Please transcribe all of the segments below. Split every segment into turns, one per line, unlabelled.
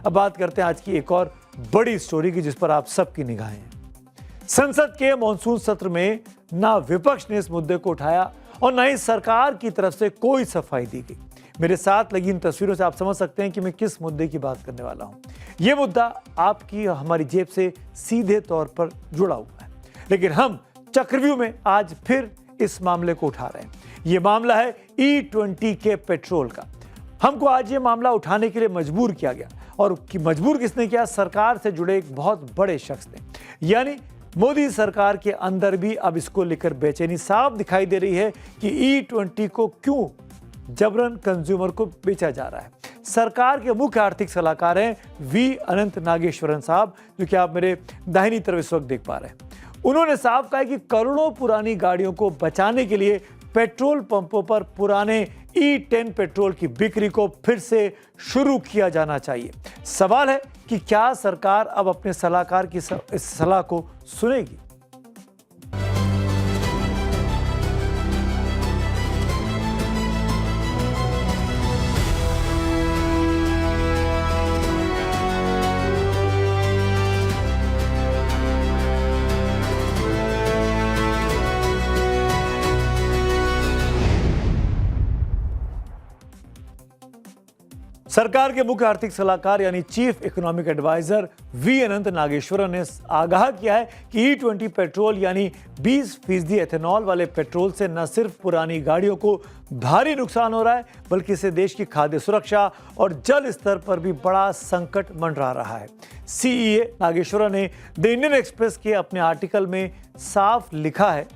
अब बात करते हैं आज की एक और बड़ी स्टोरी की जिस पर आप सबकी निगाहें हैं। संसद के मॉनसून सत्र में ना विपक्ष ने इस मुद्दे को उठाया और ना ही सरकार की तरफ से कोई सफाई दी गई। मेरे साथ लगी इन तस्वीरों से आप समझ सकते हैं कि मैं किस मुद्दे की बात करने वाला हूं। यह मुद्दा आपकी हमारी जेब से सीधे तौर पर जुड़ा हुआ है, लेकिन हम चक्रव्यूह में आज फिर इस मामले को उठा रहे हैं। यह मामला है E20 के पेट्रोल का। हमको आज ये मामला उठाने के लिए मजबूर किया गया, और मजबूर किसने किया? सरकार से जुड़े एक बहुत बड़े शख्स ने। यानी मोदी सरकार के अंदर भी अब इसको लेकर बेचैनी साफ दिखाई दे रही है कि E20 को क्यों जबरन कंज्यूमर को बेचा जा रहा है। सरकार के मुख्य आर्थिक सलाहकार हैं वी अनंत नागेश्वरन साहब, जो कि आप मेरे दाहिनी तरफ इस वक्त देख पा रहे हैं। उन्होंने साफ कहा कि करोड़ों पुरानी गाड़ियों को बचाने के लिए पेट्रोल पंपों पर पुराने E10 पेट्रोल की बिक्री को फिर से शुरू किया जाना चाहिए। सवाल है कि क्या सरकार अब अपने सलाहकार की इस सलाह को सुनेगी? सरकार के मुख्य आर्थिक सलाहकार यानी चीफ इकोनॉमिक एडवाइजर वी अनंत नागेश्वरन ने आगाह किया है कि E20 पेट्रोल यानी 20% एथेनॉल वाले पेट्रोल से न सिर्फ पुरानी गाड़ियों को भारी नुकसान हो रहा है, बल्कि इससे देश की खाद्य सुरक्षा और जल स्तर पर भी बड़ा संकट मंडरा रहा है। CEA नागेश्वरन ने द इंडियन एक्सप्रेस के अपने आर्टिकल में साफ लिखा है,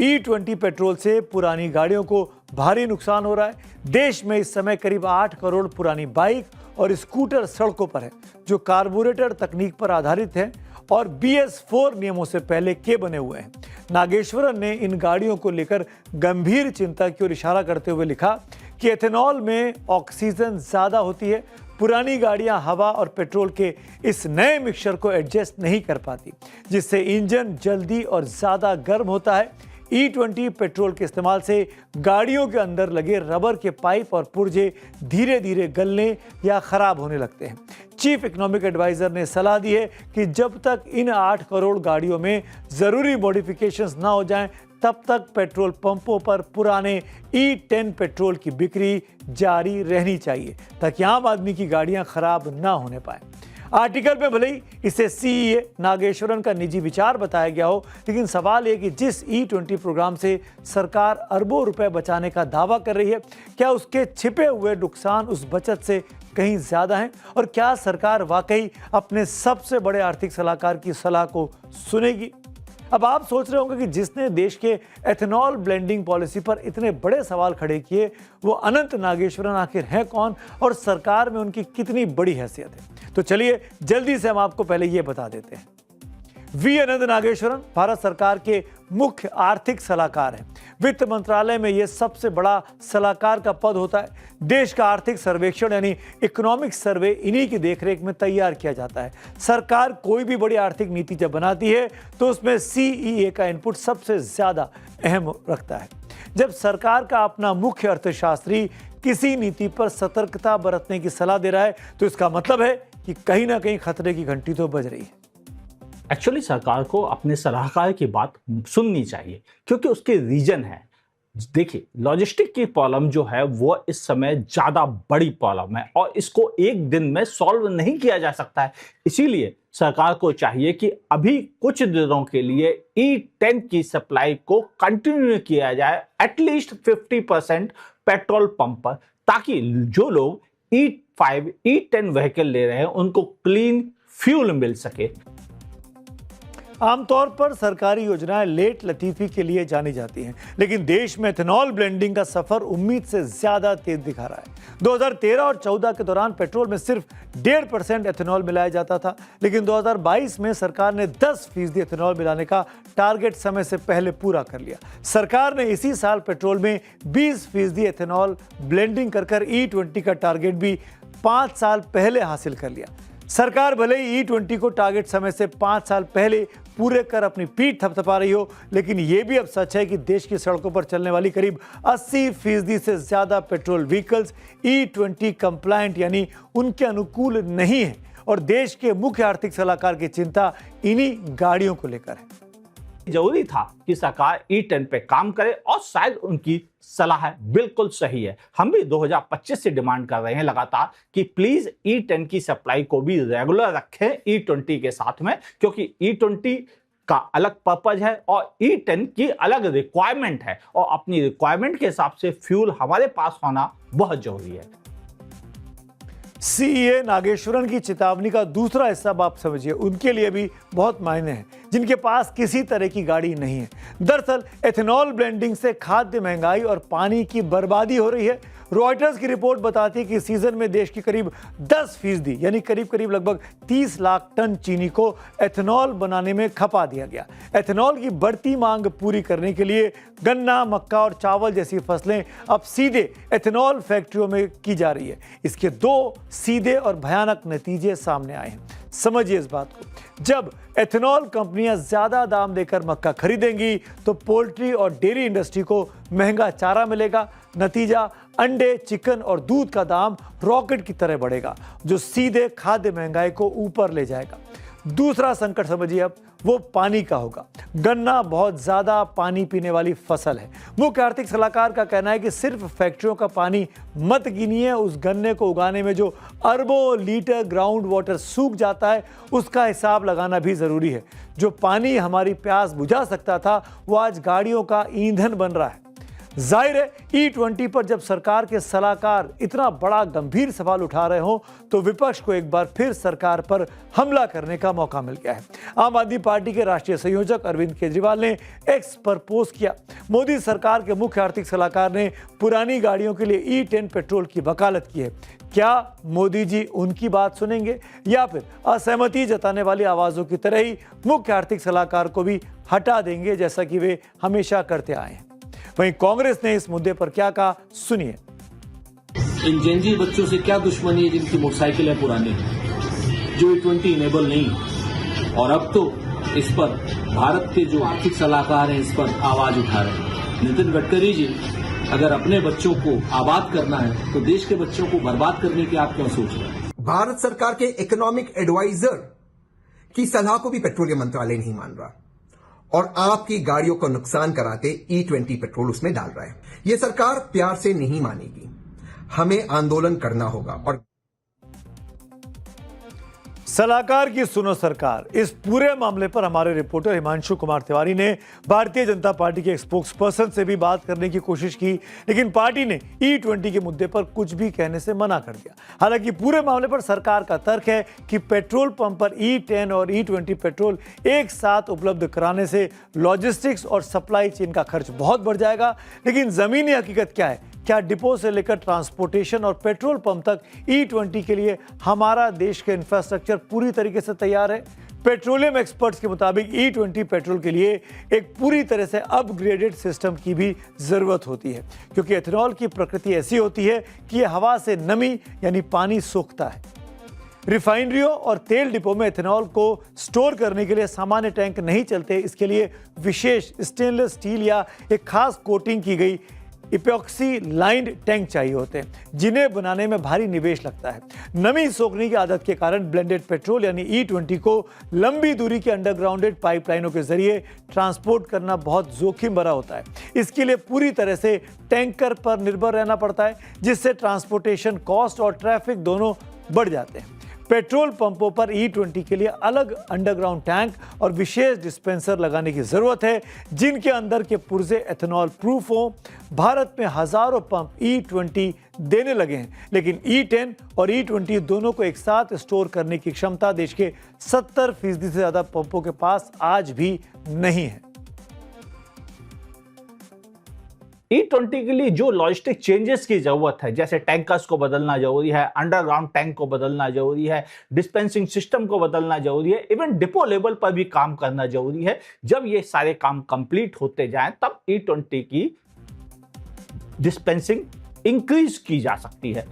E20 पेट्रोल से पुरानी गाड़ियों को भारी नुकसान हो रहा है। देश में इस समय करीब 8 करोड़ पुरानी बाइक और स्कूटर सड़कों पर है, जो कार्बोरेटर तकनीक पर आधारित हैं और BS4 नियमों से पहले के बने हुए हैं। नागेश्वरन ने इन गाड़ियों को लेकर गंभीर चिंता की ओर इशारा करते हुए लिखा कि एथेनॉल में ऑक्सीजन ज्यादा होती है। पुरानी गाड़ियां हवा और पेट्रोल के इस नए मिक्सचर को एडजस्ट नहीं कर पाती, जिससे इंजन जल्दी और ज्यादा गर्म होता है। E20 पेट्रोल के इस्तेमाल से गाड़ियों के अंदर लगे रबर के पाइप और पुर्जे धीरे धीरे गलने या खराब होने लगते हैं। चीफ इकोनॉमिक एडवाइजर ने सलाह दी है कि जब तक इन 8 करोड़ गाड़ियों में जरूरी मॉडिफिकेशंस ना हो जाएं, तब तक पेट्रोल पंपों पर पुराने E10 पेट्रोल की बिक्री जारी रहनी चाहिए, ताकि आम आदमी की गाड़ियां खराब ना होने पाए। आर्टिकल में भले ही इसे CEA नागेश्वरन का निजी विचार बताया गया हो, लेकिन सवाल यह कि जिस E20 प्रोग्राम से सरकार अरबों रुपए बचाने का दावा कर रही है, क्या उसके छिपे हुए नुकसान उस बचत से कहीं ज्यादा हैं? और क्या सरकार वाकई अपने सबसे बड़े आर्थिक सलाहकार की सलाह को सुनेगी? अब आप सोच रहे होंगे कि जिसने देश के एथेनॉल ब्लेंडिंग पॉलिसी पर इतने बड़े सवाल खड़े किए, वो अनंत नागेश्वरन आखिर हैं कौन और सरकार में उनकी कितनी बड़ी हैसियत है? तो चलिए जल्दी से हम आपको पहले ये बता देते हैं। वी अनंत नागेश्वरन भारत सरकार के मुख्य आर्थिक सलाहकार हैं। वित्त मंत्रालय में यह सबसे बड़ा सलाहकार का पद होता है। देश का आर्थिक सर्वेक्षण यानी इकोनॉमिक सर्वे इन्हीं की देखरेख में तैयार किया जाता है। सरकार कोई भी बड़ी आर्थिक नीति जब बनाती है तो उसमें CEA का इनपुट सबसे ज्यादा अहम रखता है। जब सरकार का अपना मुख्य अर्थशास्त्री किसी नीति पर सतर्कता बरतने की सलाह दे रहा है, तो इसका मतलब है कि कहीं ना कहीं खतरे की घंटी तो बज रही है।
एक्चुअली सरकार को अपने सलाहकार की बात सुननी चाहिए, क्योंकि उसके रीजन है। देखिए, लॉजिस्टिक की प्रॉब्लम जो है वो इस समय ज्यादा बड़ी प्रॉब्लम है और इसको एक दिन में सॉल्व नहीं किया जा सकता है। इसीलिए सरकार को चाहिए कि अभी कुछ दिनों के लिए E10 की सप्लाई को कंटिन्यू किया जाए, एटलीस्ट 50% पेट्रोल पंप पर, ताकि जो लोग E5, E10 व्हीकल ले रहे हैं उनको क्लीन फ्यूल मिल सके।
आमतौर पर सरकारी योजनाएं लेट लतीफी के लिए जानी जाती हैं, लेकिन देश में एथेनॉल ब्लेंडिंग का सफर उम्मीद से ज्यादा तेज दिखा रहा है। 2013 और 14 के दौरान पेट्रोल में सिर्फ 1.5% एथेनॉल मिलाया जाता था, लेकिन 2022 में सरकार ने 10% एथेनॉल मिलाने का टारगेट समय से पहले पूरा कर लिया। सरकार ने इसी साल पेट्रोल में 20% एथेनॉल ब्लेंडिंग कर E20 का टारगेट भी 5 साल पहले हासिल कर लिया। सरकार भले ही E20 को टारगेट समय से 5 साल पहले पूरे कर अपनी पीठ थपथपा रही हो, लेकिन यह भी अब सच है कि देश की सड़कों पर चलने वाली करीब 80% से ज्यादा पेट्रोल व्हीकल्स E20 कंप्लायंट यानी उनके अनुकूल नहीं है और देश के मुख्य आर्थिक सलाहकार की चिंता इन्हीं गाड़ियों को लेकर है।
जरूरी था कि सरकार E10 पे काम करे और शायद उनकी सलाह बिल्कुल सही है। हम भी 2025 से डिमांड कर रहे हैं लगातार कि प्लीज E10 की सप्लाई को भी रेगुलर रखें E20 के साथ में, क्योंकि E20 का अलग पर्पज है और E10 की अलग रिक्वायरमेंट है और अपनी रिक्वायरमेंट के हिसाब से फ्यूल हमारे पास होना बहुत जरूरी है।
सीईए नागेश्वरन की चेतावनी का दूसरा हिस्सा आप समझिए, उनके लिए भी बहुत मायने हैं जिनके पास किसी तरह की गाड़ी नहीं है। दरअसल एथेनॉल ब्लेंडिंग से खाद्य महंगाई और पानी की बर्बादी हो रही है। रॉयटर्स की रिपोर्ट बताती है कि सीजन में देश की करीब 10% यानी करीब लगभग 30 लाख टन चीनी को एथेनॉल बनाने में खपा दिया गया। एथेनॉल की बढ़ती मांग पूरी करने के लिए गन्ना, मक्का और चावल जैसी फसलें अब सीधे एथेनॉल फैक्ट्रियों में की जा रही है। इसके 2 सीधे और भयानक नतीजे सामने आए हैं। समझिए इस बात को, जब एथेनॉल कंपनियां ज्यादा दाम देकर मक्का खरीदेंगी तो पोल्ट्री और डेयरी इंडस्ट्री को महंगा चारा मिलेगा। नतीजा, अंडे, चिकन और दूध का दाम रॉकेट की तरह बढ़ेगा, जो सीधे खाद्य महंगाई को ऊपर ले जाएगा। दूसरा संकट समझिए अब वो पानी का होगा। गन्ना बहुत ज्यादा पानी पीने वाली फसल है। मुख्य आर्थिक सलाहकार का कहना है कि सिर्फ फैक्ट्रियों का पानी मत गिनिए, उस गन्ने को उगाने में जो अरबों लीटर ग्राउंड वाटर सूख जाता है उसका हिसाब लगाना भी जरूरी है। जो पानी हमारी प्यास बुझा सकता था वो आज गाड़ियों का ईंधन बन रहा है। जाहिर है E20 पर जब सरकार के सलाहकार इतना बड़ा गंभीर सवाल उठा रहे हो तो विपक्ष को एक बार फिर सरकार पर हमला करने का मौका मिल गया है। आम आदमी पार्टी के राष्ट्रीय संयोजक अरविंद केजरीवाल ने एक्स पर पोस्ट किया। मोदी सरकार के मुख्य आर्थिक सलाहकार ने पुरानी गाड़ियों के लिए E10 पेट्रोल की वकालत की है। क्या मोदी जी उनकी बात सुनेंगे या फिर असहमति जताने वाली आवाजों की तरह ही मुख्य आर्थिक सलाहकार को भी हटा देंगे, जैसा कि वे हमेशा करते आए हैं। वहीं कांग्रेस ने इस मुद्दे पर क्या कहा, सुनिए।
इन जेनजी बच्चों से क्या दुश्मनी है जिनकी मोटरसाइकिल है पुरानी, जो E20 इनेबल नहीं, और अब तो इस पर भारत के जो आर्थिक सलाहकार हैं इस पर आवाज उठा रहे हैं। नितिन गडकरी जी, अगर अपने बच्चों को आबाद करना है तो देश के बच्चों को बर्बाद करने की आप क्यों सोच रहे हैं?
भारत सरकार के इकोनॉमिक एडवाइजर की सलाह को भी पेट्रोलियम मंत्रालय नहीं मान रहा और आपकी गाड़ियों को नुकसान कराते E20 पेट्रोल उसमें डाल रहा है। यह सरकार प्यार से नहीं मानेगी, हमें आंदोलन करना होगा। और
सलाहकार की सुनो सरकार, इस पूरे मामले पर हमारे रिपोर्टर हिमांशु कुमार तिवारी ने भारतीय जनता पार्टी के स्पोक्स पर्सन से भी बात करने की कोशिश की, लेकिन पार्टी ने E20 के मुद्दे पर कुछ भी कहने से मना कर दिया। हालांकि पूरे मामले पर सरकार का तर्क है कि पेट्रोल पंप पर E10 और E20 पेट्रोल एक साथ उपलब्ध कराने से लॉजिस्टिक्स और सप्लाई चेन का खर्च बहुत बढ़ जाएगा। लेकिन जमीनी हकीकत क्या है? क्या डिपो से लेकर ट्रांसपोर्टेशन और पेट्रोल पंप तक E20 के लिए हमारा देश का इंफ्रास्ट्रक्चर पूरी तरीके से तैयार है? पेट्रोलियम एक्सपर्ट्स के मुताबिक E20 पेट्रोल के लिए एक पूरी तरह से अपग्रेडेड सिस्टम की भी जरूरत होती है, क्योंकि एथेनॉल की प्रकृति ऐसी होती है कि यह हवा से नमी यानी पानी सोखता है। रिफाइनरियों और तेल डिपो में एथेनॉल को स्टोर करने के लिए सामान्य टैंक नहीं चलते। इसके लिए विशेष स्टेनलेस स्टील या एक खास कोटिंग की गई इपॉक्सी लाइन्ड टैंक चाहिए होते हैं, जिन्हें बनाने में भारी निवेश लगता है। नमी सोखने की आदत के कारण ब्लेंडेड पेट्रोल यानी E20 को लंबी दूरी के अंडरग्राउंडेड पाइपलाइनों के जरिए ट्रांसपोर्ट करना बहुत जोखिम भरा होता है। इसके लिए पूरी तरह से टैंकर पर निर्भर रहना पड़ता है, जिससे ट्रांसपोर्टेशन कॉस्ट और ट्रैफिक दोनों बढ़ जाते हैं। पेट्रोल पंपों पर E20 के लिए अलग अंडरग्राउंड टैंक और विशेष डिस्पेंसर लगाने की जरूरत है, जिनके अंदर के पुर्जे एथेनॉल प्रूफ हों। भारत में हजारों पंप E20 देने लगे हैं, लेकिन E10 और E20 दोनों को एक साथ स्टोर करने की क्षमता देश के 70% से ज्यादा पंपों के पास आज भी नहीं है।
E20 के लिए जो लॉजिस्टिक चेंजेस की जरूरत है, जैसे टैंकर्स को बदलना जरूरी है, अंडरग्राउंड टैंक को बदलना जरूरी है, डिस्पेंसिंग सिस्टम को बदलना जरूरी है, इवन डिपो लेवल पर भी काम करना जरूरी है। जब ये सारे काम कंप्लीट होते जाएं तब E20 की डिस्पेंसिंग इंक्रीज की जा सकती है।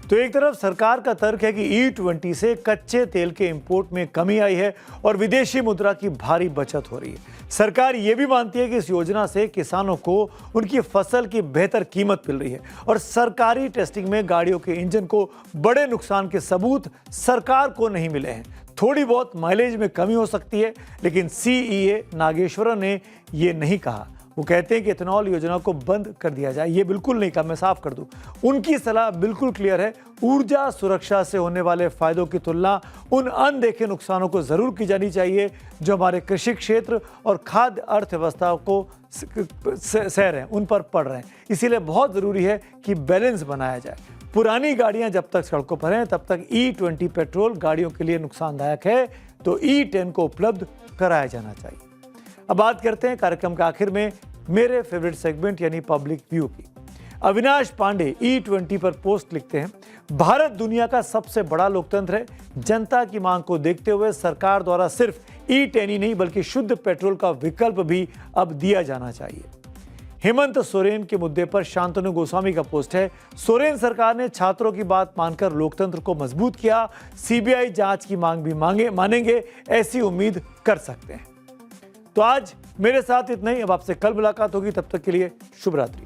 तो एक तरफ सरकार का तर्क है कि E20 से कच्चे तेल के इंपोर्ट में कमी आई है और विदेशी मुद्रा की भारी बचत हो रही है। सरकार ये भी मानती है कि इस योजना से किसानों को उनकी फसल की बेहतर कीमत मिल रही है और सरकारी टेस्टिंग में गाड़ियों के इंजन को बड़े नुकसान के सबूत सरकार को नहीं मिले हैं। थोड़ी बहुत माइलेज में कमी हो सकती है, लेकिन CEA नागेश्वरन ने ये नहीं कहा। वो कहते हैं कि इथेनॉल योजना को बंद कर दिया जाए, ये बिल्कुल नहीं कहा। मैं साफ कर दूं, उनकी सलाह बिल्कुल क्लियर है। ऊर्जा सुरक्षा से होने वाले फायदों की तुलना उन अनदेखे नुकसानों को जरूर की जानी चाहिए जो हमारे कृषि क्षेत्र और खाद्य अर्थव्यवस्था को सह रहे हैं, उन पर पड़ रहे हैं। इसीलिए बहुत जरूरी है कि बैलेंस बनाया जाए। पुरानी गाड़ियां जब तक सड़कों पर हैं तब तक E20 पेट्रोल गाड़ियों के लिए नुकसानदायक है, तो E10 को उपलब्ध कराया जाना चाहिए। अब बात करते हैं कार्यक्रम के आखिर में मेरे फेवरेट सेगमेंट यानी पब्लिक व्यू की। अविनाश पांडे E20 पर पोस्ट लिखते हैं, भारत दुनिया का सबसे बड़ा लोकतंत्र है। जनता की मांग को देखते हुए सरकार द्वारा सिर्फ E10 ही नहीं बल्कि शुद्ध पेट्रोल का विकल्प भी अब दिया जाना चाहिए। हेमंत सोरेन के मुद्दे पर शांतनु गोस्वामी का पोस्ट है, सोरेन सरकार ने छात्रों की बात मानकर लोकतंत्र को मजबूत किया। CBI जांच की मांग भी मानेंगे, ऐसी उम्मीद कर सकते हैं। तो आज मेरे साथ इतना ही। अब आपसे कल मुलाकात होगी, तब तक के लिए शुभ रात्रि।